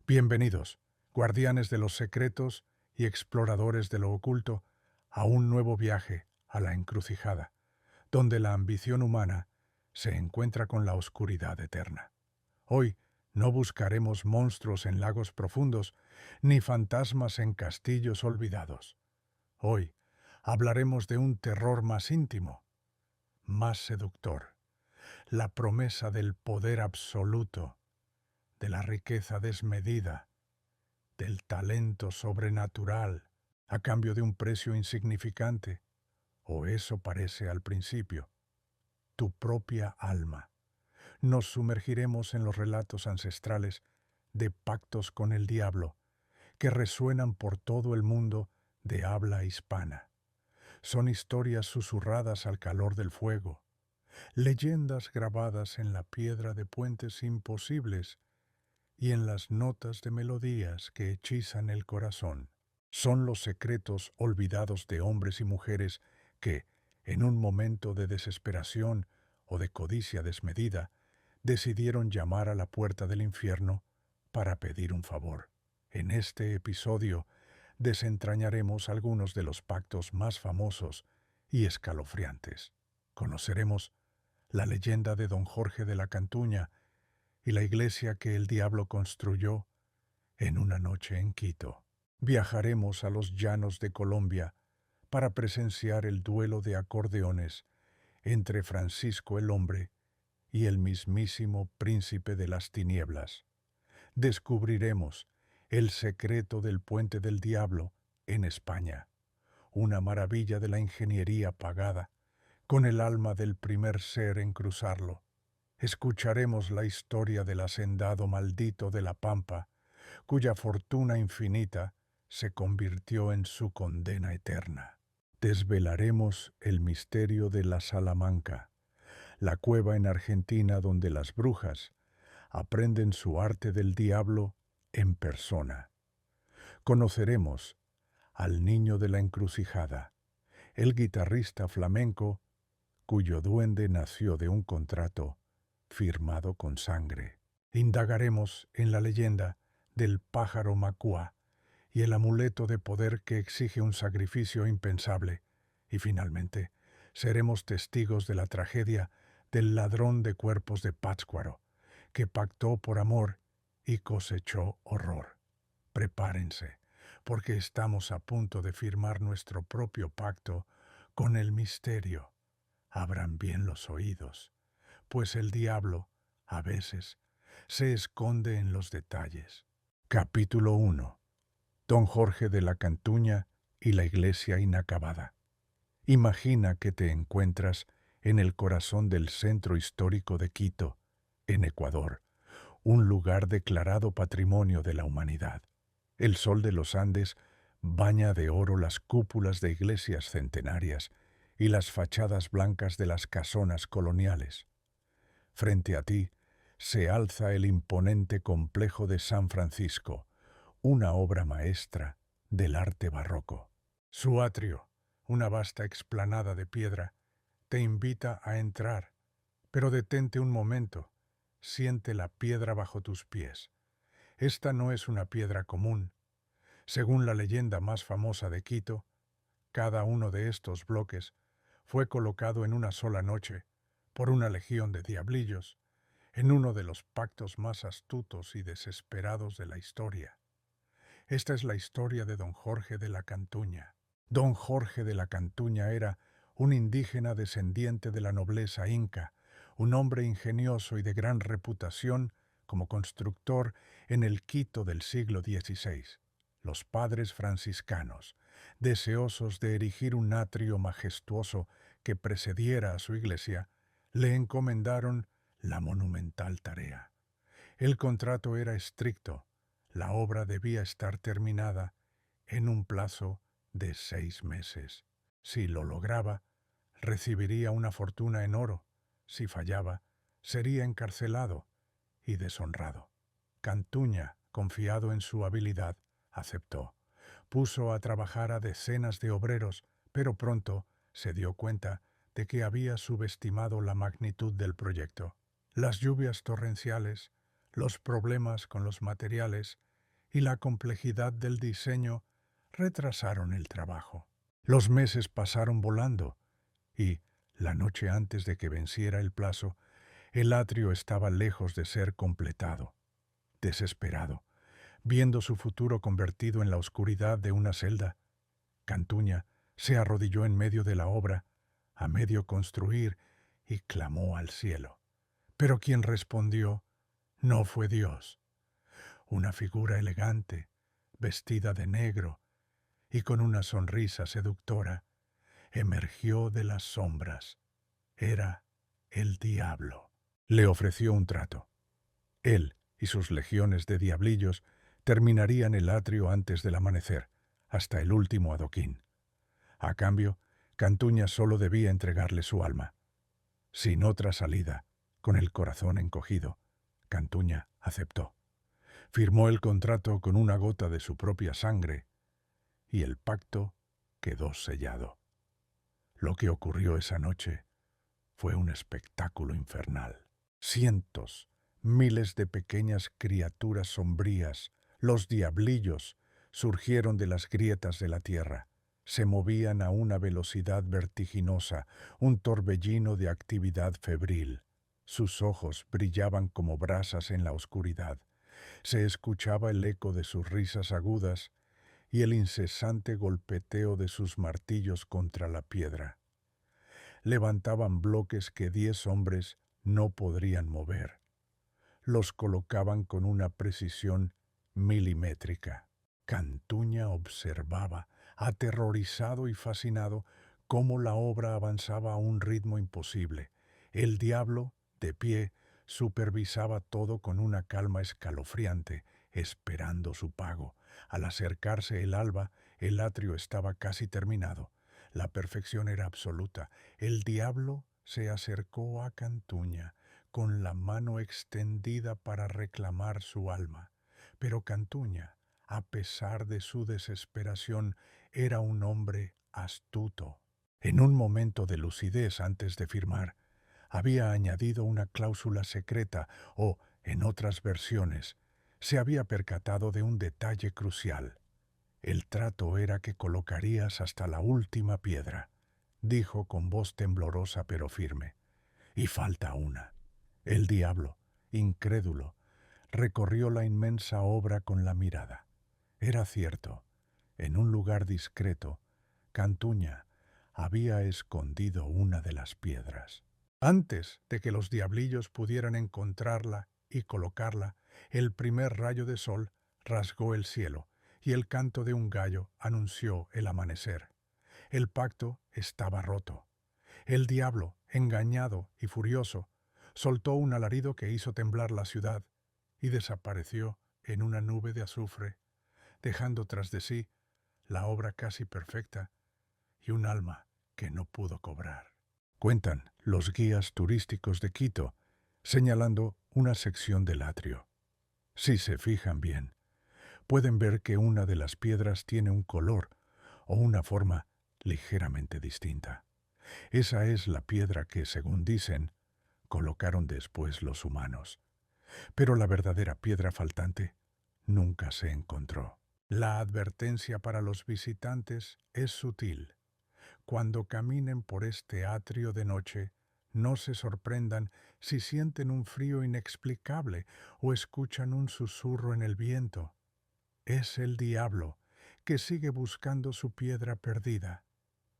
Bienvenidos, guardianes de los secretos y exploradores de lo oculto, a un nuevo viaje a la encrucijada, donde la ambición humana se encuentra con la oscuridad eterna. Hoy no buscaremos monstruos en lagos profundos, ni fantasmas en castillos olvidados. Hoy hablaremos de un terror más íntimo, más seductor, la promesa del poder absoluto, de la riqueza desmedida, del talento sobrenatural, a cambio de un precio insignificante, o eso parece al principio, tu propia alma. Nos sumergiremos en los relatos ancestrales de pactos con el diablo, que resuenan por todo el mundo de habla hispana. Son historias susurradas al calor del fuego, leyendas grabadas en la piedra de puentes imposibles y en las notas de melodías que hechizan el corazón. Son los secretos olvidados de hombres y mujeres que, en un momento de desesperación o de codicia desmedida, decidieron llamar a la puerta del infierno para pedir un favor. En este episodio desentrañaremos algunos de los pactos más famosos y escalofriantes. Conoceremos la leyenda de Don Jorge de la Cantuña y la iglesia que el diablo construyó en una noche en Quito. Viajaremos a los llanos de Colombia para presenciar el duelo de acordeones entre Francisco el Hombre y el mismísimo príncipe de las tinieblas. Descubriremos el secreto del Puente del Diablo en España, una maravilla de la ingeniería pagada, con el alma del primer ser en cruzarlo. Escucharemos la historia del hacendado maldito de la Pampa, cuya fortuna infinita se convirtió en su condena eterna. Desvelaremos el misterio de la Salamanca, la cueva en Argentina donde las brujas aprenden su arte del diablo en persona. Conoceremos al niño de la encrucijada, el guitarrista flamenco cuyo duende nació de un contrato firmado con sangre. Indagaremos en la leyenda del pájaro Macua y el amuleto de poder que exige un sacrificio impensable, y finalmente seremos testigos de la tragedia del ladrón de cuerpos de Pátzcuaro, que pactó por amor y cosechó horror. Prepárense, porque estamos a punto de firmar nuestro propio pacto con el misterio. Abran bien los oídos, pues el diablo, a veces, se esconde en los detalles. Capítulo 1. Don Jorge de la Cantuña y la iglesia inacabada. Imagina que te encuentras en el corazón del centro histórico de Quito, en Ecuador, un lugar declarado Patrimonio de la Humanidad. El sol de los Andes baña de oro las cúpulas de iglesias centenarias y las fachadas blancas de las casonas coloniales. Frente a ti se alza el imponente complejo de San Francisco, una obra maestra del arte barroco. Su atrio, una vasta explanada de piedra, te invita a entrar, pero detente un momento, siente la piedra bajo tus pies. Esta no es una piedra común. Según la leyenda más famosa de Quito, cada uno de estos bloques fue colocado en una sola noche por una legión de diablillos, en uno de los pactos más astutos y desesperados de la historia. Esta es la historia de Don Jorge de la Cantuña. Don Jorge de la Cantuña era un indígena descendiente de la nobleza inca, un hombre ingenioso y de gran reputación como constructor en el Quito del siglo XVI. Los padres franciscanos, deseosos de erigir un atrio majestuoso que precediera a su iglesia, le encomendaron la monumental tarea. El contrato era estricto, la obra debía estar terminada en un plazo de 6 meses. Si lo lograba, recibiría una fortuna en oro. Si fallaba, sería encarcelado y deshonrado. Cantuña, confiado en su habilidad, aceptó. Puso a trabajar a decenas de obreros, pero pronto se dio cuenta de que había subestimado la magnitud del proyecto. Las lluvias torrenciales, los problemas con los materiales y la complejidad del diseño retrasaron el trabajo. Los meses pasaron volando y, la noche antes de que venciera el plazo, el atrio estaba lejos de ser completado. Desesperado, viendo su futuro convertido en la oscuridad de una celda, Cantuña se arrodilló en medio de la obra, a medio construir, y clamó al cielo. Pero quien respondió no fue Dios. Una figura elegante, vestida de negro y con una sonrisa seductora, emergió de las sombras. Era el diablo. Le ofreció un trato. Él y sus legiones de diablillos terminarían el atrio antes del amanecer, hasta el último adoquín. A cambio, Cantuña solo debía entregarle su alma. Sin otra salida, con el corazón encogido, Cantuña aceptó. Firmó el contrato con una gota de su propia sangre y el pacto quedó sellado. Lo que ocurrió esa noche fue un espectáculo infernal. Cientos, miles de pequeñas criaturas sombrías, los diablillos, surgieron de las grietas de la tierra. Se movían a una velocidad vertiginosa, un torbellino de actividad febril. Sus ojos brillaban como brasas en la oscuridad. Se escuchaba el eco de sus risas agudas y el incesante golpeteo de sus martillos contra la piedra. Levantaban bloques que 10 hombres no podrían mover. Los colocaban con una precisión milimétrica. Cantuña observaba, aterrorizado y fascinado, cómo la obra avanzaba a un ritmo imposible. El diablo, de pie, supervisaba todo con una calma escalofriante, esperando su pago. Al acercarse el alba, el atrio estaba casi terminado. La perfección era absoluta. El diablo se acercó a Cantuña, con la mano extendida para reclamar su alma. Pero Cantuña, a pesar de su desesperación, era un hombre astuto. En un momento de lucidez antes de firmar, había añadido una cláusula secreta o, en otras versiones, se había percatado de un detalle crucial. El trato era que colocarías hasta la última piedra, dijo con voz temblorosa pero firme. Y falta una. El diablo, incrédulo, recorrió la inmensa obra con la mirada. Era cierto, en un lugar discreto, Cantuña había escondido una de las piedras. Antes de que los diablillos pudieran encontrarla y colocarla, el primer rayo de sol rasgó el cielo y el canto de un gallo anunció el amanecer. El pacto estaba roto. El diablo, engañado y furioso, soltó un alarido que hizo temblar la ciudad y desapareció en una nube de azufre, dejando tras de sí la obra casi perfecta y un alma que no pudo cobrar. Cuentan los guías turísticos de Quito, señalando una sección del atrio. Si se fijan bien, pueden ver que una de las piedras tiene un color o una forma ligeramente distinta. Esa es la piedra que, según dicen, colocaron después los humanos. Pero la verdadera piedra faltante nunca se encontró. La advertencia para los visitantes es sutil. Cuando caminen por este atrio de noche, no se sorprendan si sienten un frío inexplicable o escuchan un susurro en el viento. Es el diablo que sigue buscando su piedra perdida,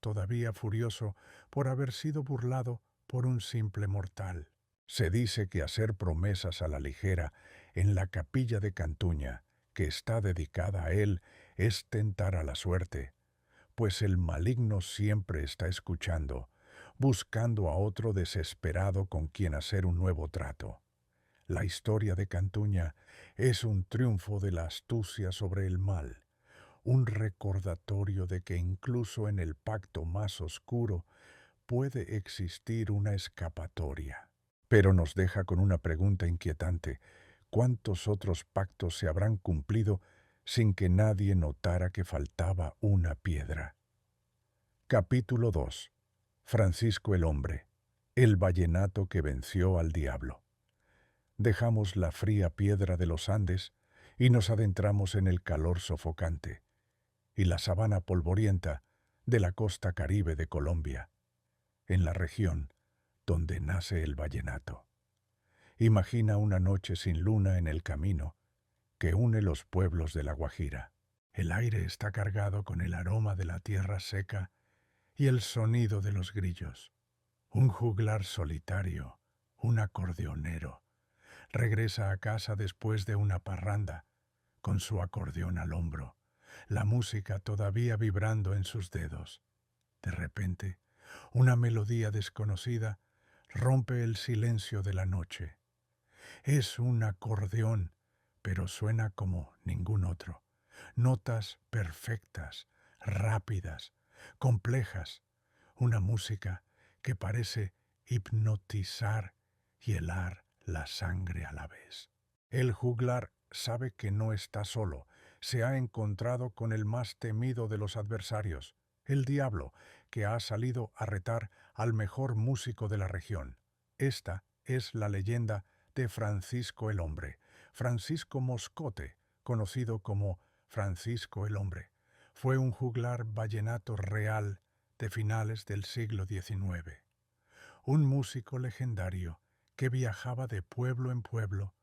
todavía furioso por haber sido burlado por un simple mortal. Se dice que hacer promesas a la ligera en la capilla de Cantuña, que está dedicada a él, es tentar a la suerte, pues el maligno siempre está escuchando, buscando a otro desesperado con quien hacer un nuevo trato. La historia de Cantuña es un triunfo de la astucia sobre el mal, un recordatorio de que incluso en el pacto más oscuro puede existir una escapatoria. Pero nos deja con una pregunta inquietante: ¿cuántos otros pactos se habrán cumplido sin que nadie notara que faltaba una piedra? Capítulo 2. Francisco el Hombre, el vallenato que venció al diablo. Dejamos la fría piedra de los Andes y nos adentramos en el calor sofocante y la sabana polvorienta de la costa caribe de Colombia, en la región donde nace el vallenato. Imagina una noche sin luna en el camino que une los pueblos de La Guajira. El aire está cargado con el aroma de la tierra seca y el sonido de los grillos. Un juglar solitario, un acordeonero, regresa a casa después de una parranda, con su acordeón al hombro, la música todavía vibrando en sus dedos. De repente, una melodía desconocida rompe el silencio de la noche. Es un acordeón, pero suena como ningún otro. Notas perfectas, rápidas, complejas. Una música que parece hipnotizar y helar la sangre a la vez. El juglar sabe que no está solo. Se ha encontrado con el más temido de los adversarios, el diablo, que ha salido a retar al mejor músico de la región. Esta es la leyenda de Francisco el Hombre, Francisco Moscote, conocido como Francisco el Hombre. Fue un juglar vallenato real de finales del siglo XIX. Un músico legendario que viajaba de pueblo en pueblo,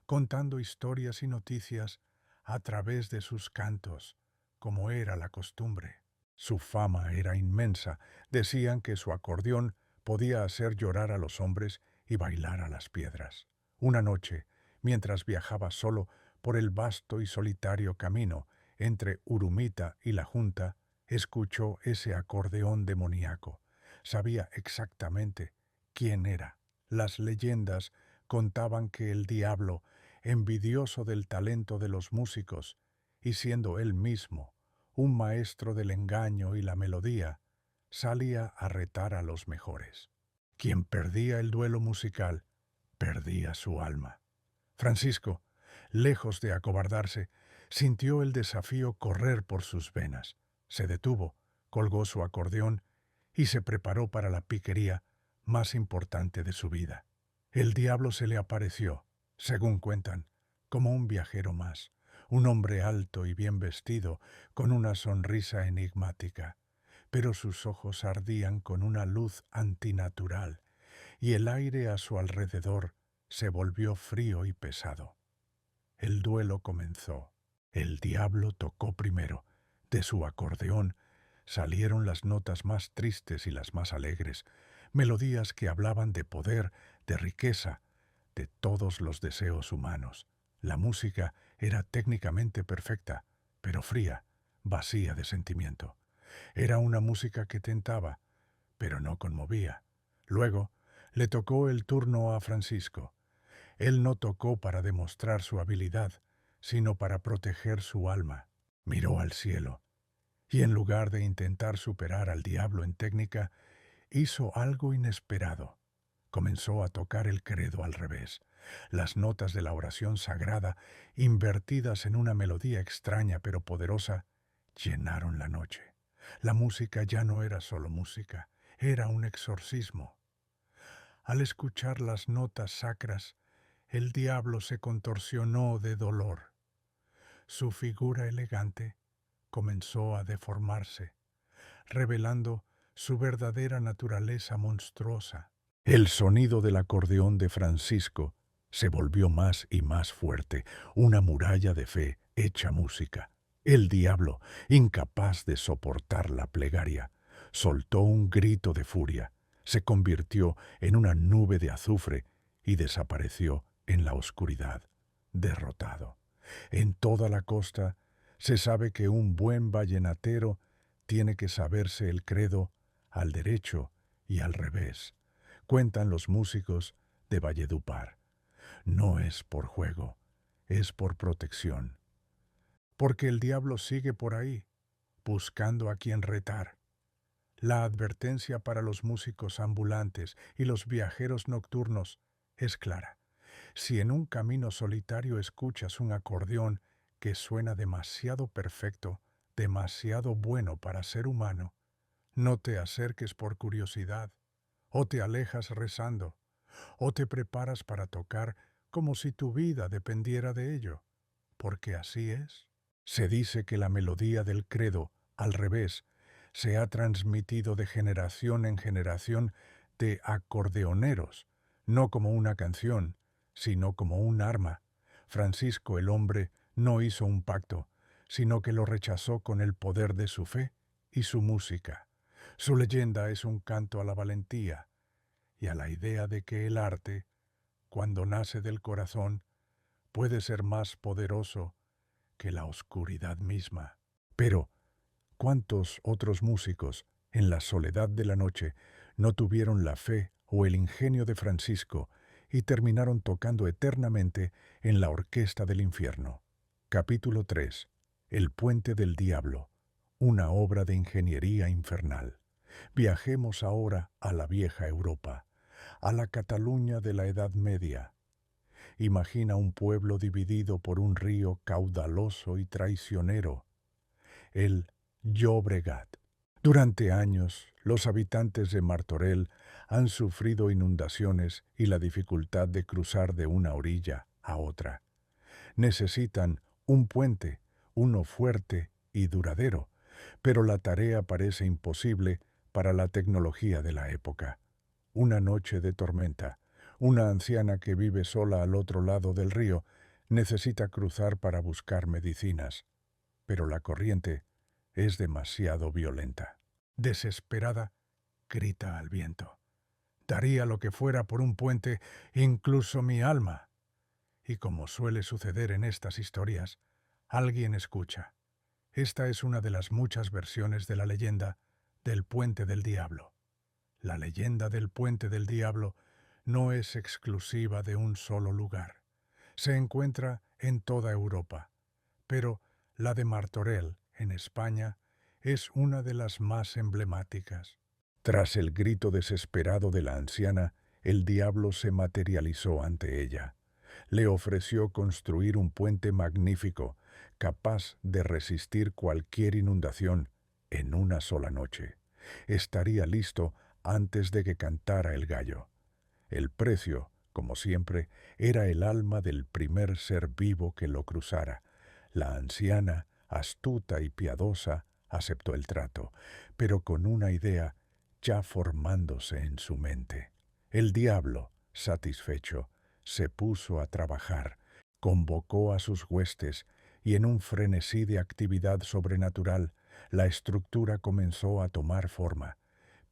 contando historias y noticias a través de sus cantos, como era la costumbre. Su fama era inmensa. Decían que su acordeón podía hacer llorar a los hombres y bailar a las piedras. Una noche, mientras viajaba solo por el vasto y solitario camino entre Urumita y La Junta, escuchó ese acordeón demoníaco. Sabía exactamente quién era. Las leyendas contaban que el diablo, envidioso del talento de los músicos, y siendo él mismo un maestro del engaño y la melodía, salía a retar a los mejores. Quien perdía el duelo musical, perdía su alma. Francisco, lejos de acobardarse, sintió el desafío correr por sus venas. Se detuvo, colgó su acordeón y se preparó para la piquería más importante de su vida. El diablo se le apareció, según cuentan, como un viajero más, un hombre alto y bien vestido, con una sonrisa enigmática, pero sus ojos ardían con una luz antinatural, y el aire a su alrededor se volvió frío y pesado. El duelo comenzó. El diablo tocó primero. De su acordeón salieron las notas más tristes y las más alegres, melodías que hablaban de poder, de riqueza, de todos los deseos humanos. La música era técnicamente perfecta, pero fría, vacía de sentimiento. Era una música que tentaba, pero no conmovía. Luego le tocó el turno a Francisco. Él no tocó para demostrar su habilidad, sino para proteger su alma. Miró al cielo, y en lugar de intentar superar al diablo en técnica, hizo algo inesperado. Comenzó a tocar el credo al revés. Las notas de la oración sagrada, invertidas en una melodía extraña pero poderosa, llenaron la noche. La música ya no era solo música, era un exorcismo. Al escuchar las notas sacras, el diablo se contorsionó de dolor. Su figura elegante comenzó a deformarse, revelando su verdadera naturaleza monstruosa. El sonido del acordeón de Francisco se volvió más y más fuerte, una muralla de fe hecha música. El diablo, incapaz de soportar la plegaria, soltó un grito de furia, se convirtió en una nube de azufre y desapareció en la oscuridad, derrotado. En toda la costa se sabe que un buen vallenatero tiene que saberse el credo al derecho y al revés. Cuentan los músicos de Valledupar. No es por juego, es por protección. Porque el diablo sigue por ahí, buscando a quien retar. La advertencia para los músicos ambulantes y los viajeros nocturnos es clara. Si en un camino solitario escuchas un acordeón que suena demasiado perfecto, demasiado bueno para ser humano, no te acerques por curiosidad, o te alejas rezando, o te preparas para tocar como si tu vida dependiera de ello. porque así es. Se dice que la melodía del credo, al revés, se ha transmitido de generación en generación de acordeoneros, no como una canción, sino como un arma. Francisco el hombre no hizo un pacto, sino que lo rechazó con el poder de su fe y su música. Su leyenda es un canto a la valentía y a la idea de que el arte, cuando nace del corazón, puede ser más poderoso que la oscuridad misma. Pero, ¿cuántos otros músicos, en la soledad de la noche, no tuvieron la fe o el ingenio de Francisco y terminaron tocando eternamente en la orquesta del infierno? Capítulo 3. El puente del diablo, una obra de ingeniería infernal. Viajemos ahora a la vieja Europa, a la Cataluña de la Edad Media. Imagina un pueblo dividido por un río caudaloso y traicionero, el Llobregat. Durante años, los habitantes de Martorell han sufrido inundaciones y la dificultad de cruzar de una orilla a otra. Necesitan un puente, uno fuerte y duradero, pero la tarea parece imposible para la tecnología de la época. Una noche de tormenta, una anciana que vive sola al otro lado del río necesita cruzar para buscar medicinas, pero la corriente es demasiado violenta. Desesperada, grita al viento: «Daría lo que fuera por un puente, incluso mi alma». Y como suele suceder en estas historias, alguien escucha. Esta es una de las muchas versiones de la leyenda del Puente del Diablo. La leyenda del Puente del Diablo no es exclusiva de un solo lugar. Se encuentra en toda Europa, pero la de Martorell, en España, es una de las más emblemáticas. Tras el grito desesperado de la anciana, el diablo se materializó ante ella. Le ofreció construir un puente magnífico, capaz de resistir cualquier inundación en una sola noche. Estaría listo antes de que cantara el gallo. El precio, como siempre, era el alma del primer ser vivo que lo cruzara. La anciana, astuta y piadosa, aceptó el trato, pero con una idea ya formándose en su mente. El diablo, satisfecho, se puso a trabajar, convocó a sus huestes y en un frenesí de actividad sobrenatural, la estructura comenzó a tomar forma.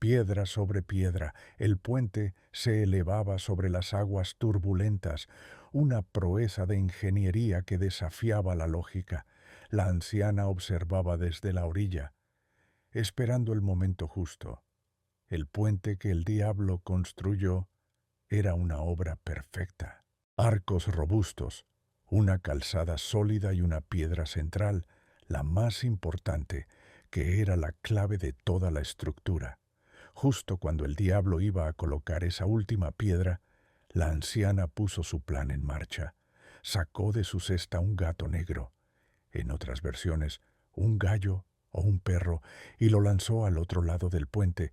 Piedra sobre piedra, el puente se elevaba sobre las aguas turbulentas, una proeza de ingeniería que desafiaba la lógica. La anciana observaba desde la orilla, esperando el momento justo. El puente que el diablo construyó era una obra perfecta. Arcos robustos, una calzada sólida y una piedra central, la más importante, que era la clave de toda la estructura. Justo cuando el diablo iba a colocar esa última piedra, la anciana puso su plan en marcha. Sacó de su cesta un gato negro, en otras versiones, un gallo o un perro, y lo lanzó al otro lado del puente,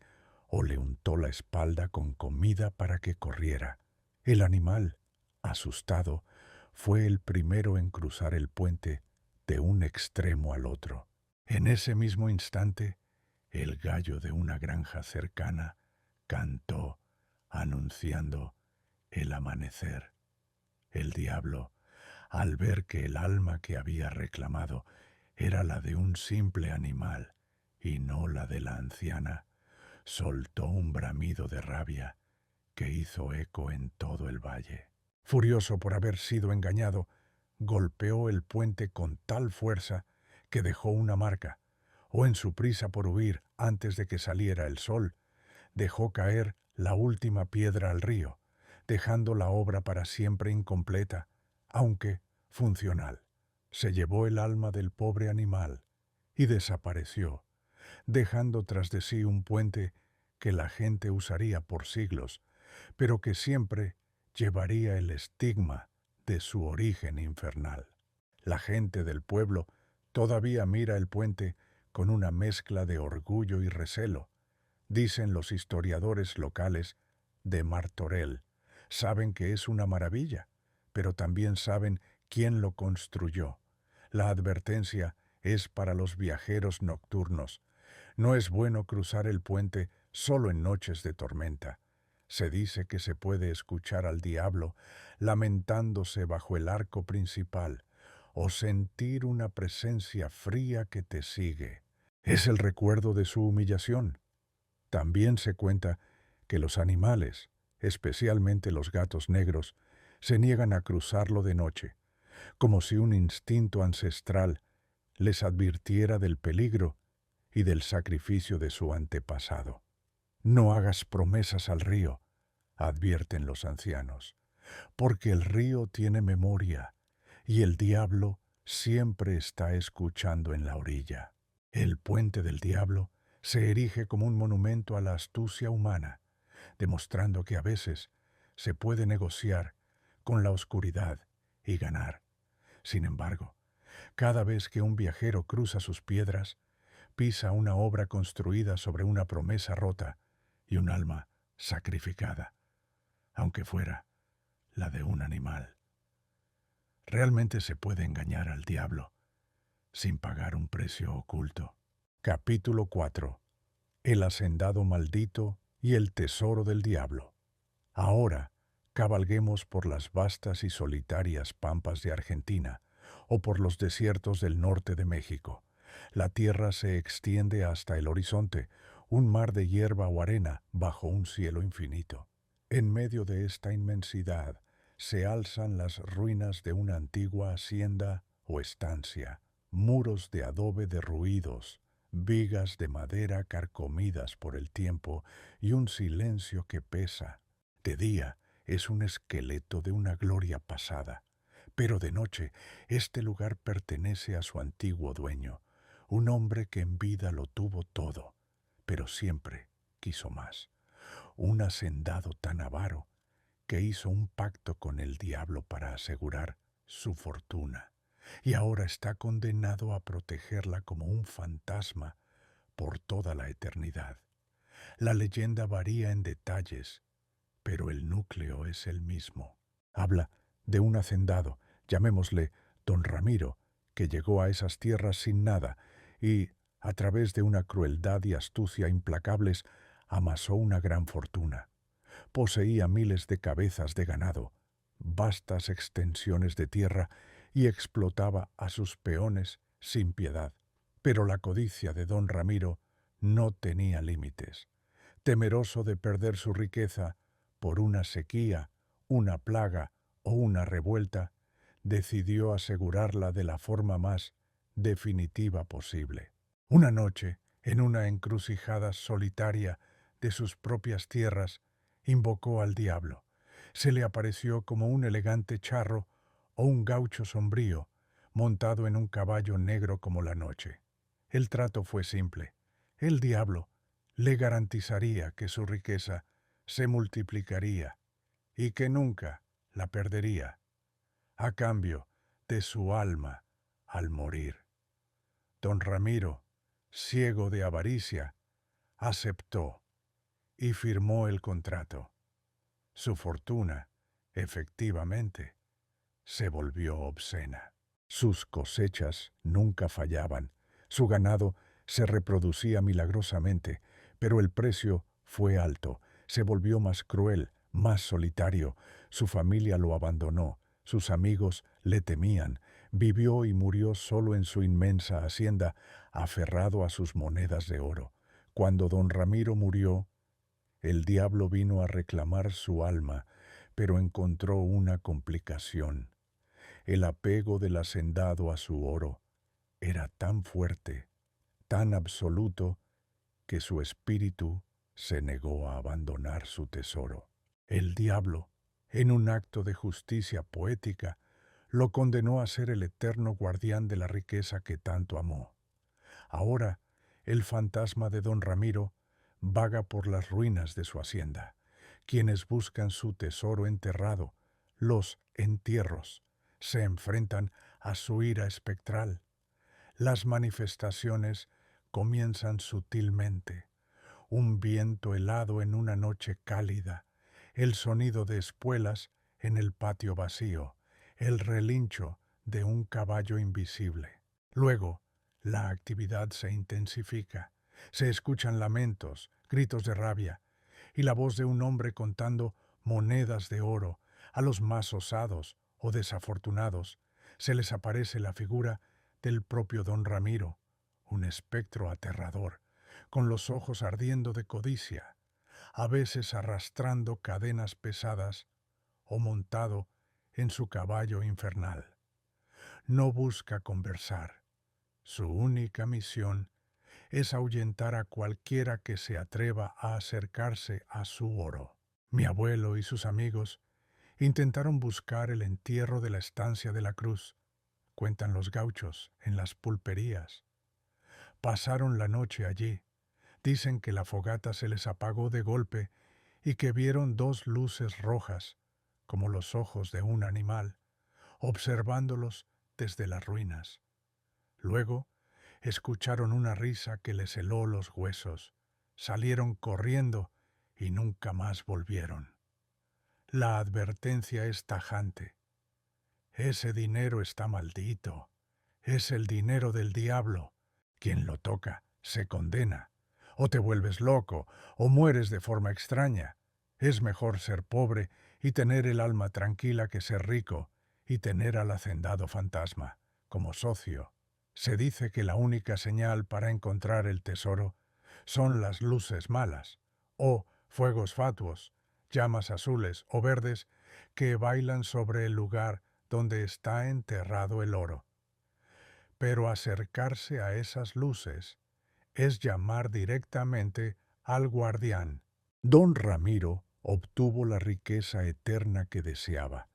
o le untó la espalda con comida para que corriera. El animal, asustado, fue el primero en cruzar el puente de un extremo al otro. En ese mismo instante, el gallo de una granja cercana cantó, anunciando el amanecer. El diablo, al ver que el alma que había reclamado era la de un simple animal y no la de la anciana, soltó un bramido de rabia que hizo eco en todo el valle. Furioso por haber sido engañado, golpeó el puente con tal fuerza que dejó una marca, o en su prisa por huir antes de que saliera el sol, dejó caer la última piedra al río, dejando la obra para siempre incompleta, aunque funcional. Se llevó el alma del pobre animal y desapareció, dejando tras de sí un puente que la gente usaría por siglos, pero que siempre llevaría el estigma de su origen infernal. La gente del pueblo todavía mira el puente con una mezcla de orgullo y recelo. Dicen los historiadores locales de Martorell. Saben que es una maravilla, pero también saben quién lo construyó. La advertencia es para los viajeros nocturnos. No es bueno cruzar el puente solo en noches de tormenta. Se dice que se puede escuchar al diablo lamentándose bajo el arco principal o sentir una presencia fría que te sigue. Es el recuerdo de su humillación. También se cuenta que los animales, especialmente los gatos negros, se niegan a cruzarlo de noche, como si un instinto ancestral les advirtiera del peligro y del sacrificio de su antepasado. No hagas promesas al río, advierten los ancianos, porque el río tiene memoria y el diablo siempre está escuchando en la orilla. El puente del diablo se erige como un monumento a la astucia humana, demostrando que a veces se puede negociar con la oscuridad y ganar. Sin embargo, cada vez que un viajero cruza sus piedras, pisa una obra construida sobre una promesa rota y un alma sacrificada, aunque fuera la de un animal. Realmente se puede engañar al diablo sin pagar un precio oculto. Capítulo 4. El hacendado maldito y el tesoro del diablo. Ahora, cabalguemos por las vastas y solitarias pampas de Argentina o por los desiertos del norte de México. La tierra se extiende hasta el horizonte, un mar de hierba o arena bajo un cielo infinito. En medio de esta inmensidad se alzan las ruinas de una antigua hacienda o estancia, muros de adobe derruidos, vigas de madera carcomidas por el tiempo y un silencio que pesa. De día es un esqueleto de una gloria pasada, pero de noche este lugar pertenece a su antiguo dueño, un hombre que en vida lo tuvo todo, pero siempre quiso más. Un hacendado tan avaro que hizo un pacto con el diablo para asegurar su fortuna, y ahora está condenado a protegerla como un fantasma por toda la eternidad. La leyenda varía en detalles, pero el núcleo es el mismo. Habla de un hacendado, llamémosle don Ramiro, que llegó a esas tierras sin nada y, a través de una crueldad y astucia implacables, amasó una gran fortuna. Poseía miles de cabezas de ganado, vastas extensiones de tierra y explotaba a sus peones sin piedad. Pero la codicia de don Ramiro no tenía límites. Temeroso de perder su riqueza por una sequía, una plaga o una revuelta, decidió asegurarla de la forma más definitiva posible. Una noche, en una encrucijada solitaria de sus propias tierras, invocó al diablo. Se le apareció como un elegante charro o un gaucho sombrío, montado en un caballo negro como la noche. El trato fue simple. El diablo le garantizaría que su riqueza se multiplicaría y que nunca la perdería, a cambio de su alma al morir. Don Ramiro, ciego de avaricia, aceptó y firmó el contrato. Su fortuna, efectivamente, se volvió obscena. Sus cosechas nunca fallaban, su ganado se reproducía milagrosamente, pero el precio fue alto, se volvió más cruel, más solitario, su familia lo abandonó, sus amigos le temían, vivió y murió solo en su inmensa hacienda, aferrado a sus monedas de oro. Cuando don Ramiro murió, el diablo vino a reclamar su alma, pero encontró una complicación. El apego del hacendado a su oro era tan fuerte, tan absoluto, que su espíritu se negó a abandonar su tesoro. El diablo, en un acto de justicia poética, lo condenó a ser el eterno guardián de la riqueza que tanto amó. Ahora, el fantasma de don Ramiro vaga por las ruinas de su hacienda. Quienes buscan su tesoro enterrado, los entierros, se enfrentan a su ira espectral. Las manifestaciones comienzan sutilmente. Un viento helado en una noche cálida, el sonido de espuelas en el patio vacío, el relincho de un caballo invisible. Luego, la actividad se intensifica. Se escuchan lamentos, gritos de rabia, y la voz de un hombre contando monedas de oro a los más osados o desafortunados. Se les aparece la figura del propio don Ramiro, un espectro aterrador, con los ojos ardiendo de codicia, a veces arrastrando cadenas pesadas o montado en su caballo infernal. No busca conversar. Su única misión es ahuyentar a cualquiera que se atreva a acercarse a su oro. Mi abuelo y sus amigos intentaron buscar el entierro de la estancia de la Cruz, cuentan los gauchos, en las pulperías. Pasaron la noche allí. Dicen que la fogata se les apagó de golpe y que vieron dos luces rojas, como los ojos de un animal, observándolos desde las ruinas. Luego escucharon una risa que les heló los huesos, salieron corriendo y nunca más volvieron. La advertencia es tajante. Ese dinero está maldito. Es el dinero del diablo. Quien lo toca se condena. O te vuelves loco, o mueres de forma extraña. Es mejor ser pobre y tener el alma tranquila que ser rico y tener al hacendado fantasma como socio. Se dice que la única señal para encontrar el tesoro son las luces malas, o fuegos fatuos, llamas azules o verdes que bailan sobre el lugar donde está enterrado el oro. Pero acercarse a esas luces es llamar directamente al guardián. Don Ramiro obtuvo la riqueza eterna que deseaba,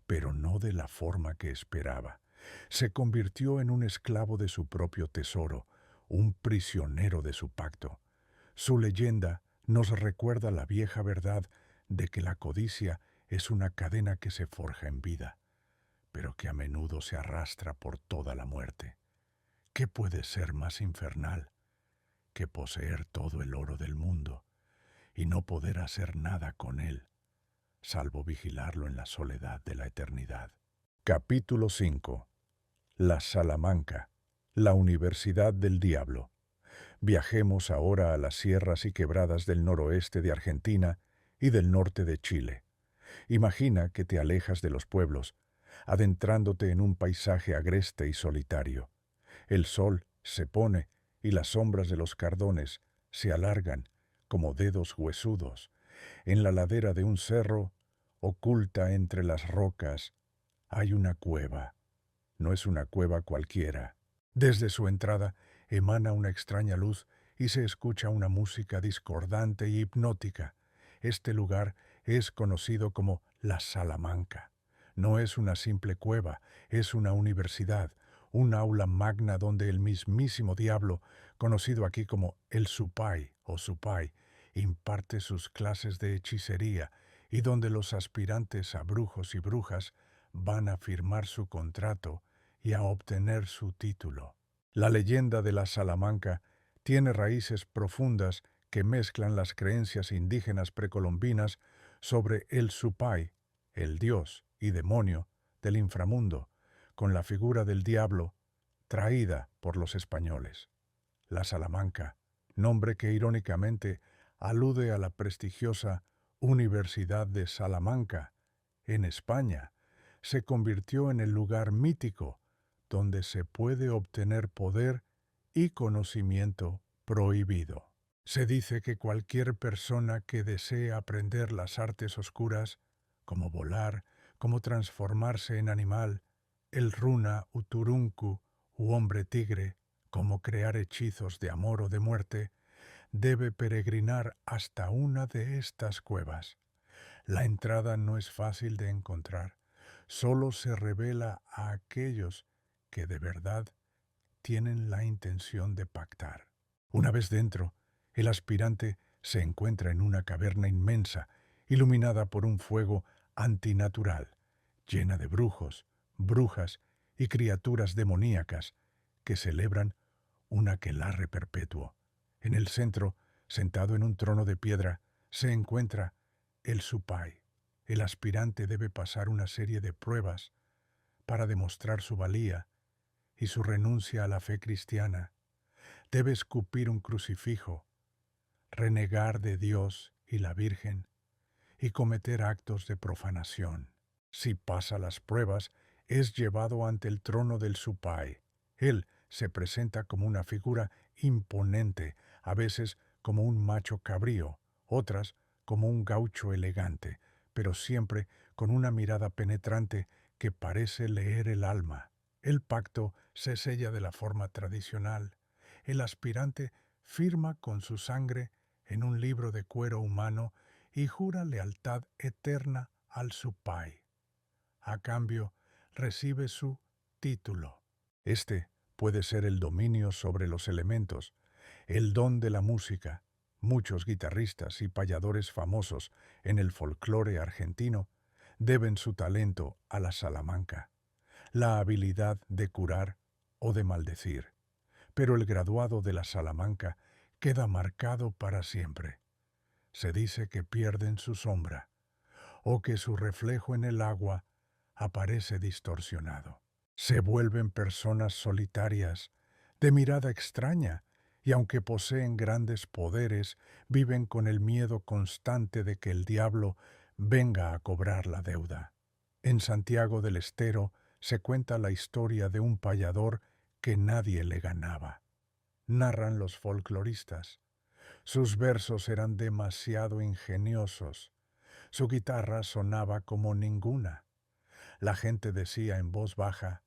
pero no de la forma que esperaba. Se convirtió en un esclavo de su propio tesoro, un prisionero de su pacto. Su leyenda nos recuerda la vieja verdad de que la codicia es una cadena que se forja en vida, pero que a menudo se arrastra por toda la muerte. ¿Qué puede ser más infernal que poseer todo el oro del mundo y no poder hacer nada con él, salvo vigilarlo en la soledad de la eternidad? Capítulo 5. La Salamanca, la Universidad del Diablo. Viajemos ahora a las sierras y quebradas del noroeste de Argentina y del norte de Chile. Imagina que te alejas de los pueblos, adentrándote en un paisaje agreste y solitario. El sol se pone y las sombras de los cardones se alargan como dedos huesudos. En la ladera de un cerro, oculta entre las rocas, hay una cueva. No es una cueva cualquiera. Desde su entrada emana una extraña luz y se escucha una música discordante y hipnótica. Este lugar es conocido como la Salamanca. No es una simple cueva, es una universidad, un aula magna donde el mismísimo diablo, conocido aquí como el Supay o Supay, imparte sus clases de hechicería y donde los aspirantes a brujos y brujas van a firmar su contrato y a obtener su título. La leyenda de la Salamanca tiene raíces profundas que mezclan las creencias indígenas precolombinas sobre el Supay, el dios y demonio del inframundo, con la figura del diablo traída por los españoles. La Salamanca, nombre que irónicamente alude a la prestigiosa Universidad de Salamanca, en España, se convirtió en el lugar mítico donde se puede obtener poder y conocimiento prohibido. Se dice que cualquier persona que desee aprender las artes oscuras, como volar, como transformarse en animal, el runa uturuncu u hombre tigre, como crear hechizos de amor o de muerte, debe peregrinar hasta una de estas cuevas. La entrada no es fácil de encontrar, solo se revela a aquellos que de verdad tienen la intención de pactar. Una vez dentro, el aspirante se encuentra en una caverna inmensa, iluminada por un fuego antinatural, llena de brujos, brujas y criaturas demoníacas que celebran un aquelarre perpetuo. En el centro, sentado en un trono de piedra, se encuentra el Supay. El aspirante debe pasar una serie de pruebas para demostrar su valía y su renuncia a la fe cristiana, debe escupir un crucifijo, renegar de Dios y la Virgen y cometer actos de profanación. Si pasa las pruebas, es llevado ante el trono del Supai. Él se presenta como una figura imponente, a veces como un macho cabrío, otras como un gaucho elegante, pero siempre con una mirada penetrante que parece leer el alma. El pacto se sella de la forma tradicional. El aspirante firma con su sangre en un libro de cuero humano y jura lealtad eterna al Supai. A cambio, recibe su título. Este puede ser el dominio sobre los elementos, el don de la música. Muchos guitarristas y payadores famosos en el folclore argentino deben su talento a la salamanca, la habilidad de curar o de maldecir. Pero el graduado de la salamanca queda marcado para siempre. Se dice que pierden su sombra o que su reflejo en el agua aparece distorsionado. Se vuelven personas solitarias, de mirada extraña, y aunque poseen grandes poderes, viven con el miedo constante de que el diablo venga a cobrar la deuda. En Santiago del Estero se cuenta la historia de un payador que nadie le ganaba. Narran los folcloristas. Sus versos eran demasiado ingeniosos. Su guitarra sonaba como ninguna. La gente decía en voz baja: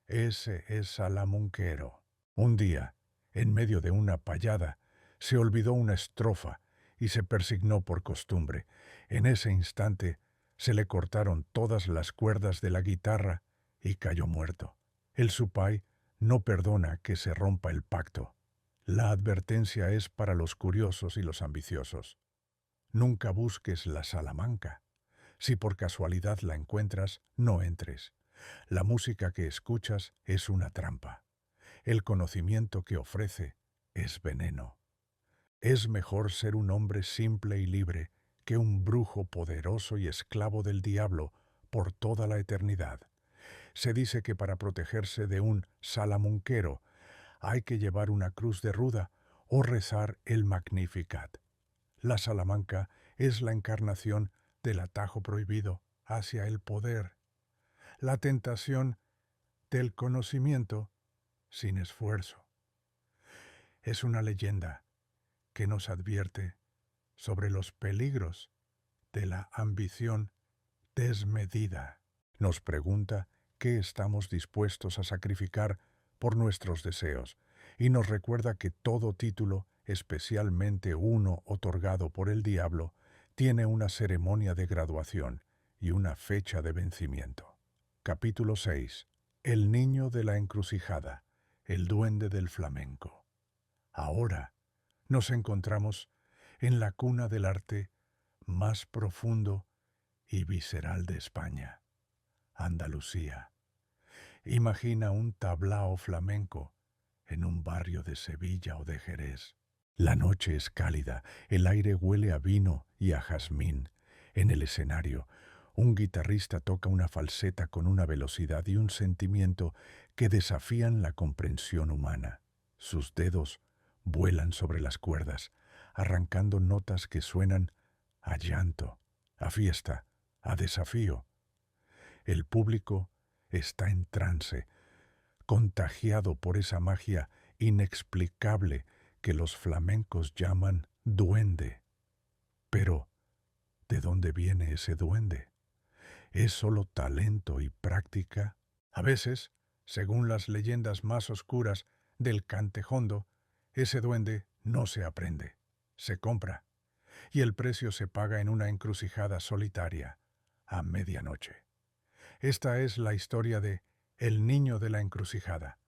«Ese es Salamunquero». Un día, en medio de una payada, se olvidó una estrofa y se persignó por costumbre. En ese instante se le cortaron todas las cuerdas de la guitarra y cayó muerto. El Supai no perdona que se rompa el pacto. La advertencia es para los curiosos y los ambiciosos. Nunca busques la Salamanca. Si por casualidad la encuentras, no entres. La música que escuchas es una trampa. El conocimiento que ofrece es veneno. Es mejor ser un hombre simple y libre que un brujo poderoso y esclavo del diablo por toda la eternidad. Se dice que para protegerse de un salamunquero hay que llevar una cruz de ruda o rezar el Magnificat. La Salamanca es la encarnación del atajo prohibido hacia el poder, la tentación del conocimiento sin esfuerzo. Es una leyenda que nos advierte sobre los peligros de la ambición desmedida. Nos pregunta qué estamos dispuestos a sacrificar por nuestros deseos y nos recuerda que todo título, especialmente uno otorgado por el diablo, tiene una ceremonia de graduación y una fecha de vencimiento. Capítulo 6. El niño de la encrucijada, el duende del flamenco. Ahora nos encontramos en la cuna del arte más profundo y visceral de España, Andalucía. Imagina un tablao flamenco en un barrio de Sevilla o de Jerez. La noche es cálida, el aire huele a vino y a jazmín. En el escenario, un guitarrista toca una falseta con una velocidad y un sentimiento que desafían la comprensión humana. Sus dedos vuelan sobre las cuerdas, arrancando notas que suenan a llanto, a fiesta, a desafío. El público está en trance, contagiado por esa magia inexplicable que los flamencos llaman duende. Pero, ¿de dónde viene ese duende? ¿Es solo talento y práctica? A veces, según las leyendas más oscuras del cantejondo, ese duende no se aprende, se compra, y el precio se paga en una encrucijada solitaria, a medianoche. Esta es la historia de El niño de la encrucijada.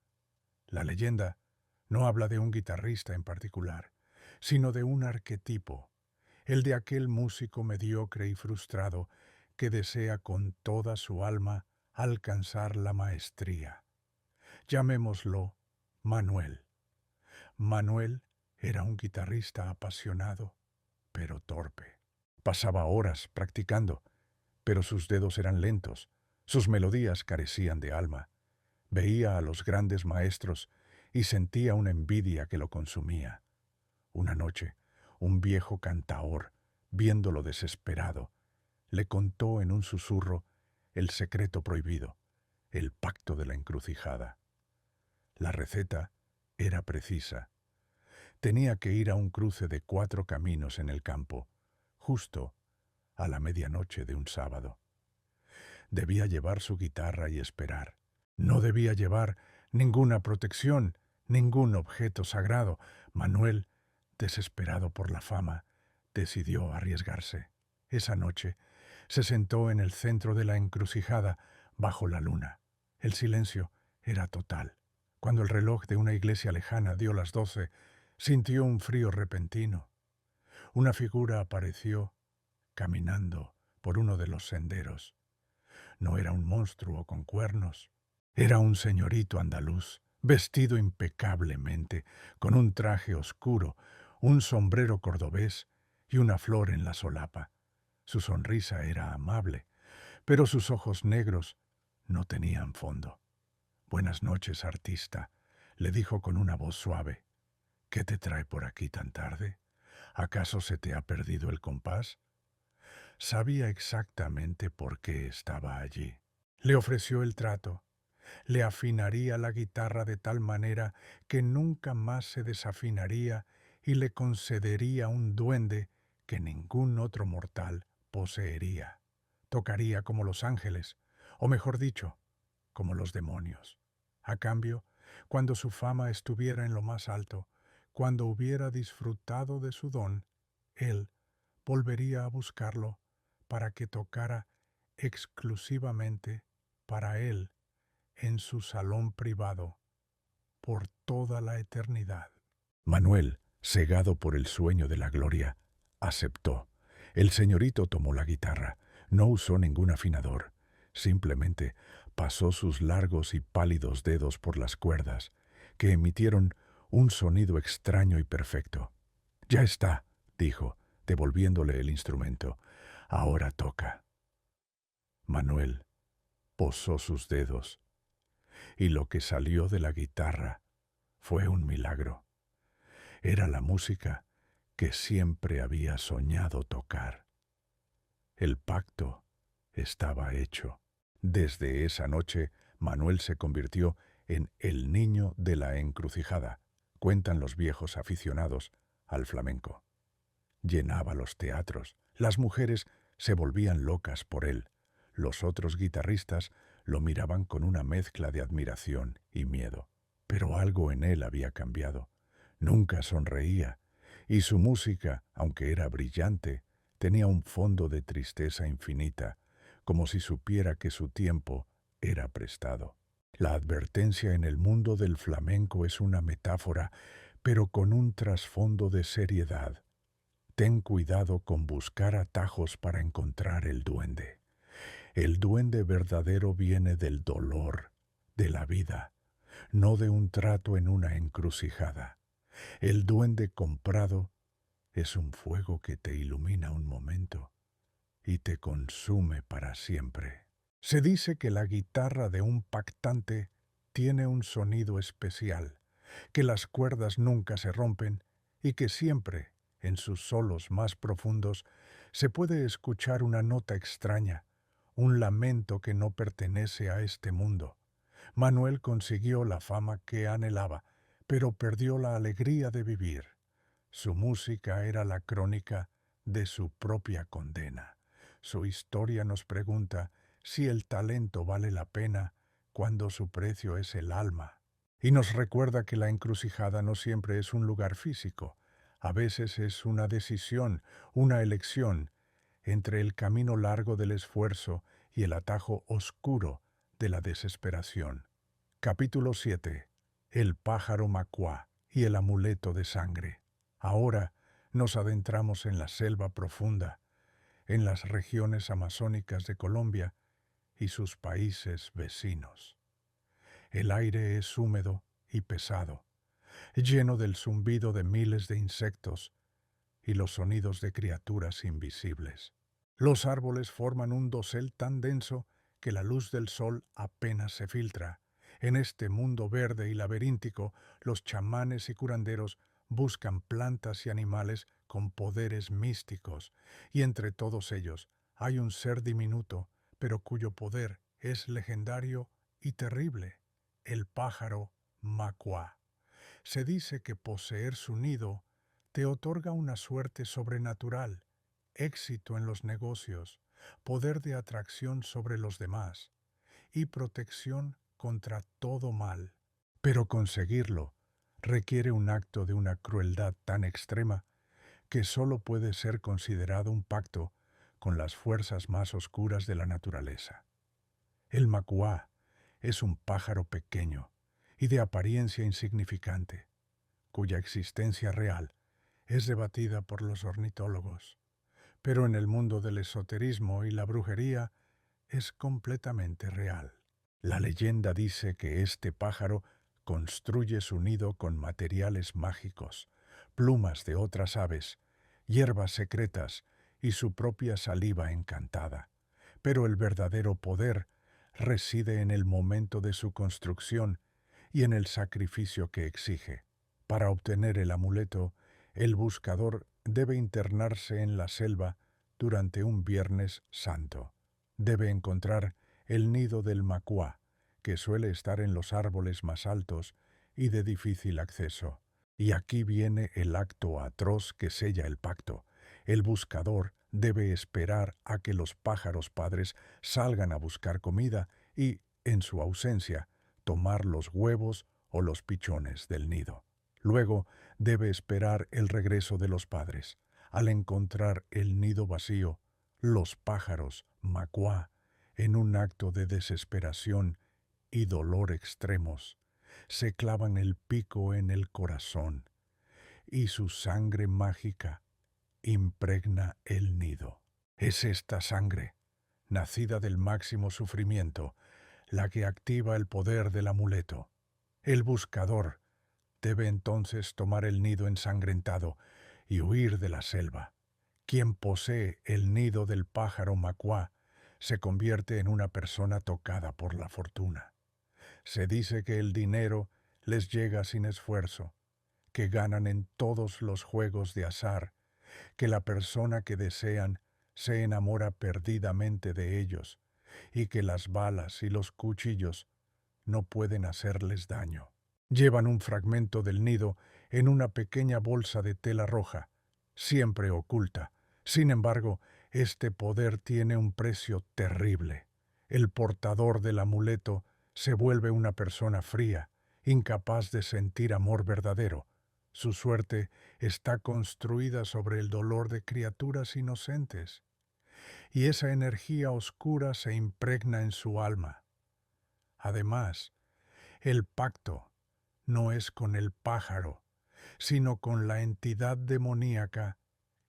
La leyenda no habla de un guitarrista en particular, sino de un arquetipo, el de aquel músico mediocre y frustrado que desea con toda su alma alcanzar la maestría. Llamémoslo Manuel. Manuel era un guitarrista apasionado, pero torpe. Pasaba horas practicando, pero sus dedos eran lentos, Sus melodías carecían de alma. Veía a los grandes maestros y sentía una envidia que lo consumía. Una noche, un viejo cantaor, viéndolo desesperado, le contó en un susurro el secreto prohibido, el pacto de la encrucijada. La receta era precisa. Tenía que ir a un cruce de 4 caminos en el campo, justo a la medianoche de un sábado. Debía llevar su guitarra y esperar. No debía llevar ninguna protección, ningún objeto sagrado. Manuel, desesperado por la fama, decidió arriesgarse. Esa noche se sentó en el centro de la encrucijada, bajo la luna. El silencio era total. Cuando el reloj de una iglesia lejana dio las 12, sintió un frío repentino. Una figura apareció caminando por uno de los senderos. No era un monstruo con cuernos. Era un señorito andaluz, vestido impecablemente, con un traje oscuro, un sombrero cordobés y una flor en la solapa. Su sonrisa era amable, pero sus ojos negros no tenían fondo. «Buenas noches, artista», le dijo con una voz suave. «¿Qué te trae por aquí tan tarde? ¿Acaso se te ha perdido el compás?» Sabía exactamente por qué estaba allí. Le ofreció el trato. Le afinaría la guitarra de tal manera que nunca más se desafinaría y le concedería un duende que ningún otro mortal poseería. Tocaría como los ángeles, o mejor dicho, como los demonios. A cambio, cuando su fama estuviera en lo más alto, cuando hubiera disfrutado de su don, él volvería a buscarlo para que tocara exclusivamente para él en su salón privado por toda la eternidad. Manuel, cegado por el sueño de la gloria, aceptó. El señorito tomó la guitarra, no usó ningún afinador, simplemente pasó sus largos y pálidos dedos por las cuerdas, que emitieron un sonido extraño y perfecto. «Ya está», dijo, devolviéndole el instrumento. «Ahora toca». Manuel posó sus dedos, y lo que salió de la guitarra fue un milagro. Era la música que siempre había soñado tocar. El pacto estaba hecho. Desde esa noche, Manuel se convirtió en el niño de la encrucijada, cuentan los viejos aficionados al flamenco. Llenaba los teatros, las mujeres se volvían locas por él, los otros guitarristas lo miraban con una mezcla de admiración y miedo. Pero algo en él había cambiado. Nunca sonreía, y su música, aunque era brillante, tenía un fondo de tristeza infinita, como si supiera que su tiempo era prestado. La advertencia en el mundo del flamenco es una metáfora, pero con un trasfondo de seriedad. Ten cuidado con buscar atajos para encontrar el duende. El duende verdadero viene del dolor, de la vida, no de un trato en una encrucijada. El duende comprado es un fuego que te ilumina un momento y te consume para siempre. Se dice que la guitarra de un pactante tiene un sonido especial, que las cuerdas nunca se rompen y que siempre, en sus solos más profundos, se puede escuchar una nota extraña, un lamento que no pertenece a este mundo. Manuel consiguió la fama que anhelaba, pero perdió la alegría de vivir. Su música era la crónica de su propia condena. Su historia nos pregunta si el talento vale la pena cuando su precio es el alma. Y nos recuerda que la encrucijada no siempre es un lugar físico. A veces es una decisión, una elección entre el camino largo del esfuerzo y el atajo oscuro de la desesperación. Capítulo 7. El pájaro macuá y el amuleto de sangre. Ahora nos adentramos en la selva profunda, en las regiones amazónicas de Colombia y sus países vecinos. El aire es húmedo y pesado, lleno del zumbido de miles de insectos y los sonidos de criaturas invisibles. Los árboles forman un dosel tan denso que la luz del sol apenas se filtra. En este mundo verde y laberíntico, los chamanes y curanderos buscan plantas y animales con poderes místicos, y entre todos ellos hay un ser diminuto, pero cuyo poder es legendario y terrible, el pájaro macuá. Se dice que poseer su nido te otorga una suerte sobrenatural, éxito en los negocios, poder de atracción sobre los demás y protección contra todo mal. Pero conseguirlo requiere un acto de una crueldad tan extrema que solo puede ser considerado un pacto con las fuerzas más oscuras de la naturaleza. El macuá es un pájaro pequeño y de apariencia insignificante, cuya existencia real es debatida por los ornitólogos, pero en el mundo del esoterismo y la brujería es completamente real. La leyenda dice que este pájaro construye su nido con materiales mágicos, plumas de otras aves, hierbas secretas y su propia saliva encantada. Pero el verdadero poder reside en el momento de su construcción y en el sacrificio que exige. Para obtener el amuleto, el buscador debe internarse en la selva durante un Viernes Santo. Debe encontrar el nido del macuá, que suele estar en los árboles más altos y de difícil acceso. Y aquí viene el acto atroz que sella el pacto. El buscador debe esperar a que los pájaros padres salgan a buscar comida y, en su ausencia, tomar los huevos o los pichones del nido. Luego debe esperar el regreso de los padres. Al encontrar el nido vacío, los pájaros, macuá, en un acto de desesperación y dolor extremos, se clavan el pico en el corazón y su sangre mágica impregna el nido. Es esta sangre, nacida del máximo sufrimiento, la que activa el poder del amuleto. El buscador debe entonces tomar el nido ensangrentado y huir de la selva. Quien posee el nido del pájaro macuá se convierte en una persona tocada por la fortuna. Se dice que el dinero les llega sin esfuerzo, que ganan en todos los juegos de azar, que la persona que desean se enamora perdidamente de ellos y que las balas y los cuchillos no pueden hacerles daño. Llevan un fragmento del nido en una pequeña bolsa de tela roja, siempre oculta. Sin embargo, este poder tiene un precio terrible. El portador del amuleto se vuelve una persona fría, incapaz de sentir amor verdadero. Su suerte está construida sobre el dolor de criaturas inocentes, y esa energía oscura se impregna en su alma. Además, el pacto no es con el pájaro, sino con la entidad demoníaca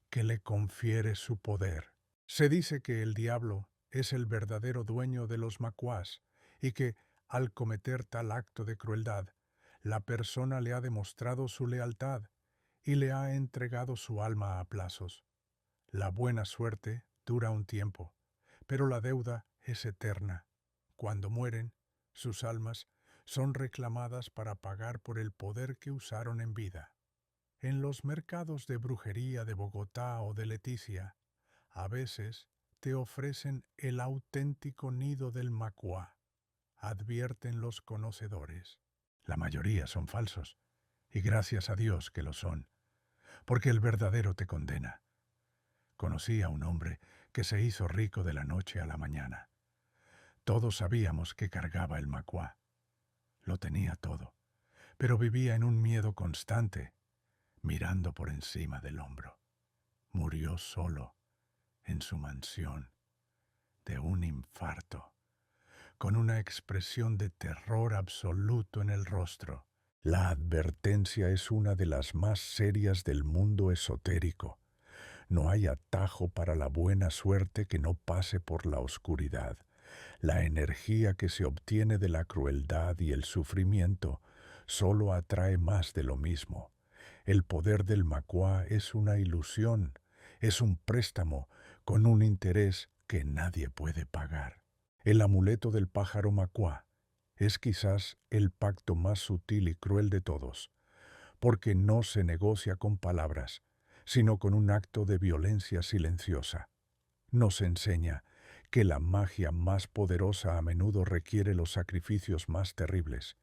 que le confiere su poder. Se dice que el diablo es el verdadero dueño de los macuás y que, al cometer tal acto de crueldad, la persona le ha demostrado su lealtad y le ha entregado su alma a plazos. La buena suerte dura un tiempo, pero la deuda es eterna. Cuando mueren, sus almas son reclamadas para pagar por el poder que usaron en vida. En los mercados de brujería de Bogotá o de Leticia, a veces te ofrecen el auténtico nido del macuá, advierten los conocedores. La mayoría son falsos, y gracias a Dios que lo son, porque el verdadero te condena. Conocí a un hombre que se hizo rico de la noche a la mañana. Todos sabíamos que cargaba el macuá. Lo tenía todo, pero vivía en un miedo constante, mirando por encima del hombro. Murió solo, en su mansión, de un infarto, con una expresión de terror absoluto en el rostro. La advertencia es una de las más serias del mundo esotérico. No hay atajo para la buena suerte que no pase por la oscuridad. La energía que se obtiene de la crueldad y el sufrimiento solo atrae más de lo mismo. El poder del macuá es una ilusión, es un préstamo con un interés que nadie puede pagar. El amuleto del pájaro macuá es quizás el pacto más sutil y cruel de todos, porque no se negocia con palabras, sino con un acto de violencia silenciosa. Nos enseña que la magia más poderosa a menudo requiere los sacrificios más terribles,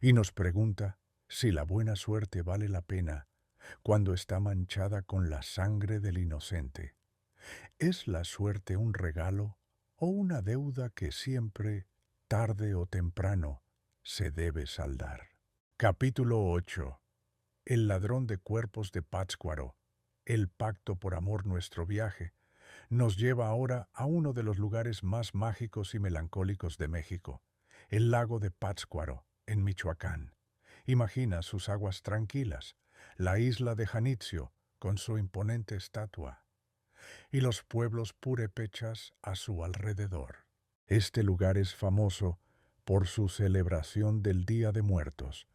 y nos pregunta si la buena suerte vale la pena cuando está manchada con la sangre del inocente. ¿Es la suerte un regalo o una deuda que siempre, tarde o temprano, se debe saldar? Capítulo 8. El ladrón de cuerpos de Pátzcuaro, el pacto por amor nuestro viaje, nos lleva ahora a uno de los lugares más mágicos y melancólicos de México, el lago de Pátzcuaro, en Michoacán. Imagina sus aguas tranquilas, la isla de Janitzio, con su imponente estatua, y los pueblos purépechas a su alrededor. Este lugar es famoso por su celebración del Día de Muertos,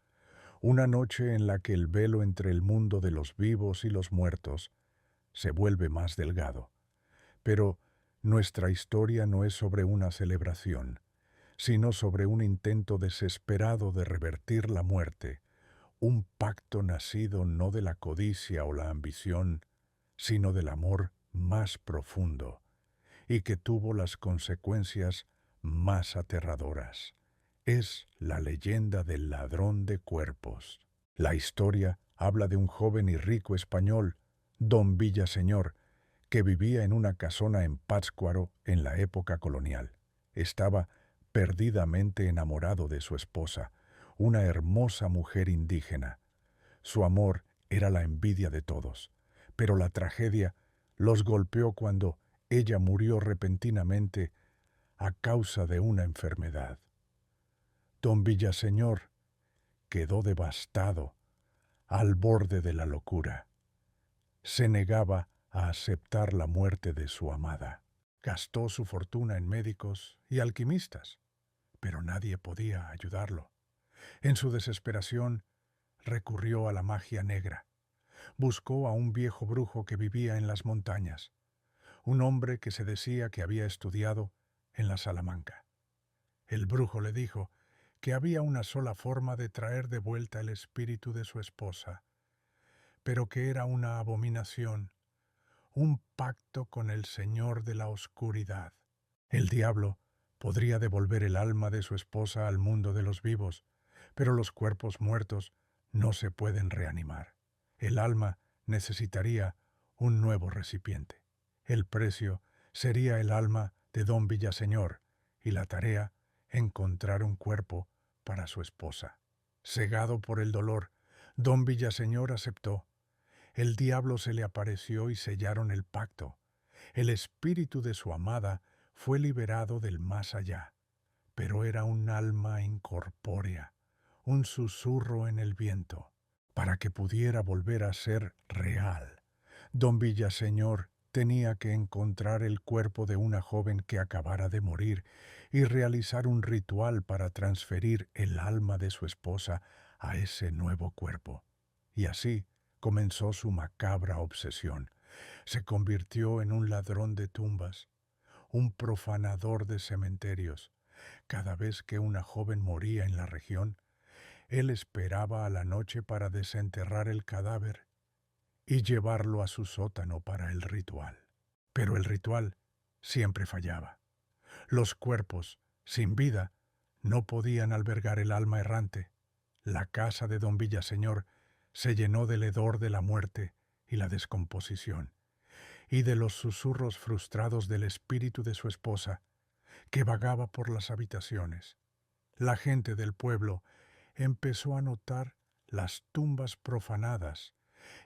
una noche en la que el velo entre el mundo de los vivos y los muertos se vuelve más delgado. Pero nuestra historia no es sobre una celebración, sino sobre un intento desesperado de revertir la muerte, un pacto nacido no de la codicia o la ambición, sino del amor más profundo, y que tuvo las consecuencias más aterradoras. Es la leyenda del ladrón de cuerpos. La historia habla de un joven y rico español, don Villaseñor, que vivía en una casona en Pátzcuaro en la época colonial. Estaba perdidamente enamorado de su esposa, una hermosa mujer indígena. Su amor era la envidia de todos, pero la tragedia los golpeó cuando ella murió repentinamente a causa de una enfermedad. Don Villaseñor quedó devastado, al borde de la locura. Se negaba a aceptar la muerte de su amada. Gastó su fortuna en médicos y alquimistas, pero nadie podía ayudarlo. En su desesperación, recurrió a la magia negra. Buscó a un viejo brujo que vivía en las montañas, un hombre que se decía que había estudiado en la Salamanca. El brujo le dijo que había una sola forma de traer de vuelta el espíritu de su esposa, pero que era una abominación, un pacto con el Señor de la Oscuridad. El diablo podría devolver el alma de su esposa al mundo de los vivos, pero los cuerpos muertos no se pueden reanimar. El alma necesitaría un nuevo recipiente. El precio sería el alma de don Villaseñor y la tarea encontrar un cuerpo para su esposa. Cegado por el dolor, don Villaseñor aceptó. El diablo se le apareció y sellaron el pacto. El espíritu de su amada fue liberado del más allá, pero era un alma incorpórea, un susurro en el viento. Para que pudiera volver a ser real, don Villaseñor tenía que encontrar el cuerpo de una joven que acabara de morir y realizar un ritual para transferir el alma de su esposa a ese nuevo cuerpo. Y así comenzó su macabra obsesión. Se convirtió en un ladrón de tumbas, un profanador de cementerios. Cada vez que una joven moría en la región, él esperaba a la noche para desenterrar el cadáver y llevarlo a su sótano para el ritual. Pero el ritual siempre fallaba. Los cuerpos, sin vida, no podían albergar el alma errante. La casa de don Villaseñor se llenó del hedor de la muerte y la descomposición, y de los susurros frustrados del espíritu de su esposa, que vagaba por las habitaciones. La gente del pueblo empezó a notar las tumbas profanadas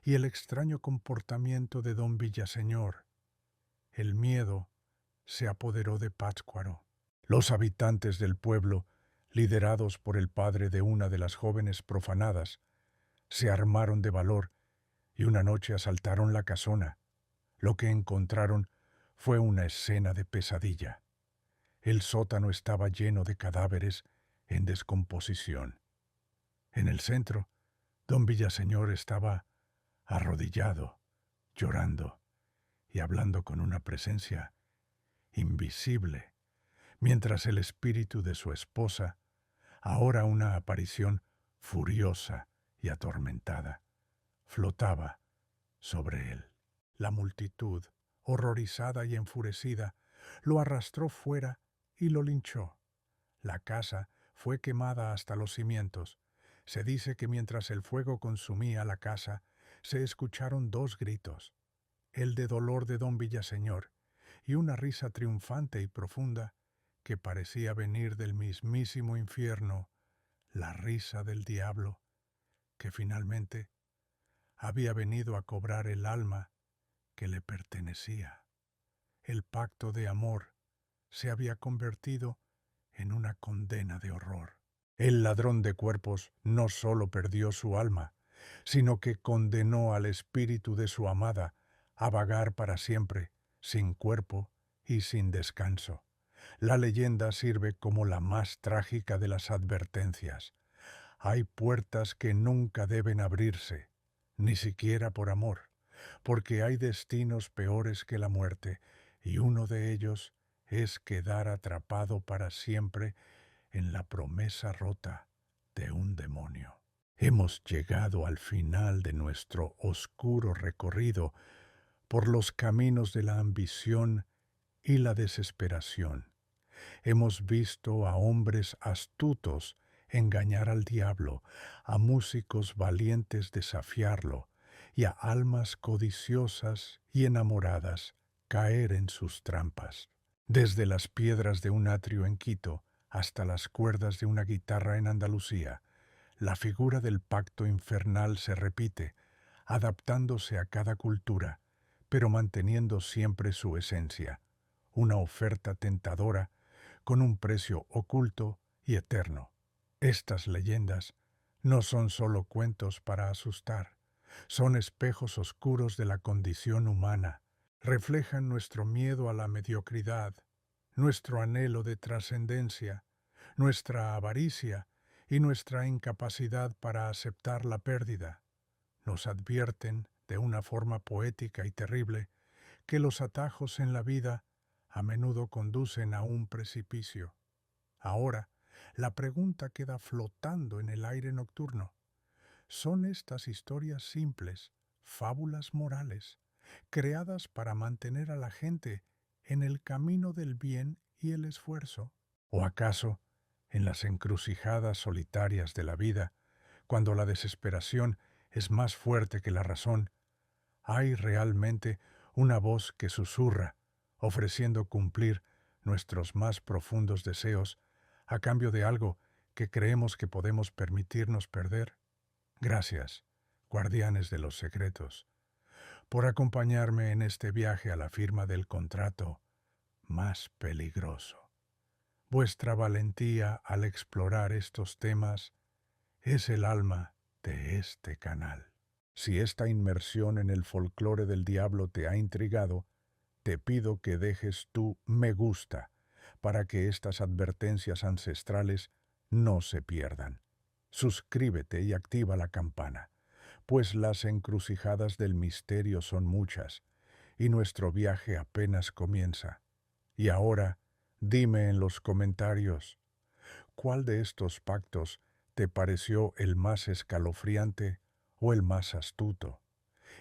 y el extraño comportamiento de don Villaseñor. El miedo se apoderó de Pátzcuaro. Los habitantes del pueblo, liderados por el padre de una de las jóvenes profanadas, se armaron de valor y una noche asaltaron la casona. Lo que encontraron fue una escena de pesadilla. El sótano estaba lleno de cadáveres en descomposición. En el centro, don Villaseñor estaba arrodillado, llorando y hablando con una presencia invisible, mientras el espíritu de su esposa, ahora una aparición furiosa y atormentada, flotaba sobre él. La multitud, horrorizada y enfurecida, lo arrastró fuera y lo linchó. La casa fue quemada hasta los cimientos. Se dice que mientras el fuego consumía la casa, se escucharon dos gritos, el de dolor de don Villaseñor y una risa triunfante y profunda que parecía venir del mismísimo infierno, la risa del diablo, que finalmente había venido a cobrar el alma que le pertenecía. El pacto de amor se había convertido en una condena de horror. El ladrón de cuerpos no solo perdió su alma, sino que condenó al espíritu de su amada a vagar para siempre, sin cuerpo y sin descanso. La leyenda sirve como la más trágica de las advertencias. Hay puertas que nunca deben abrirse, ni siquiera por amor, porque hay destinos peores que la muerte, y uno de ellos es quedar atrapado para siempre en la promesa rota de un demonio. Hemos llegado al final de nuestro oscuro recorrido por los caminos de la ambición y la desesperación. Hemos visto a hombres astutos engañar al diablo, a músicos valientes desafiarlo, y a almas codiciosas y enamoradas caer en sus trampas. Desde las piedras de un atrio en Quito hasta las cuerdas de una guitarra en Andalucía, la figura del pacto infernal se repite, adaptándose a cada cultura, pero manteniendo siempre su esencia, una oferta tentadora con un precio oculto y eterno. Estas leyendas no son solo cuentos para asustar, son espejos oscuros de la condición humana, reflejan nuestro miedo a la mediocridad, nuestro anhelo de trascendencia, nuestra avaricia y nuestra incapacidad para aceptar la pérdida. Nos advierten, de una forma poética y terrible, que los atajos en la vida a menudo conducen a un precipicio. Ahora, la pregunta queda flotando en el aire nocturno. ¿Son estas historias simples, fábulas morales, creadas para mantener a la gente en el camino del bien y el esfuerzo? ¿O acaso, en las encrucijadas solitarias de la vida, cuando la desesperación es más fuerte que la razón, hay realmente una voz que susurra, ofreciendo cumplir nuestros más profundos deseos a cambio de algo que creemos que podemos permitirnos perder? Gracias, guardianes de los secretos, por acompañarme en este viaje a la firma del contrato más peligroso. Vuestra valentía al explorar estos temas es el alma de este canal. Si esta inmersión en el folclore del diablo te ha intrigado, te pido que dejes tu me gusta para que estas advertencias ancestrales no se pierdan. Suscríbete y activa la campana, pues las encrucijadas del misterio son muchas y nuestro viaje apenas comienza. Y ahora, dime en los comentarios, ¿cuál de estos pactos te pareció el más escalofriante o el más astuto?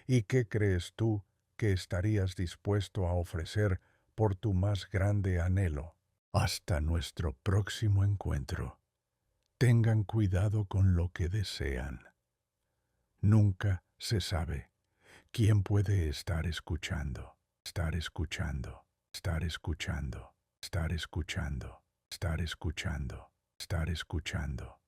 ¿Y qué crees tú que estarías dispuesto a ofrecer por tu más grande anhelo? Hasta nuestro próximo encuentro. Tengan cuidado con lo que desean. Nunca se sabe quién puede estar escuchando, estar escuchando, estar escuchando, estar escuchando, estar escuchando, estar escuchando.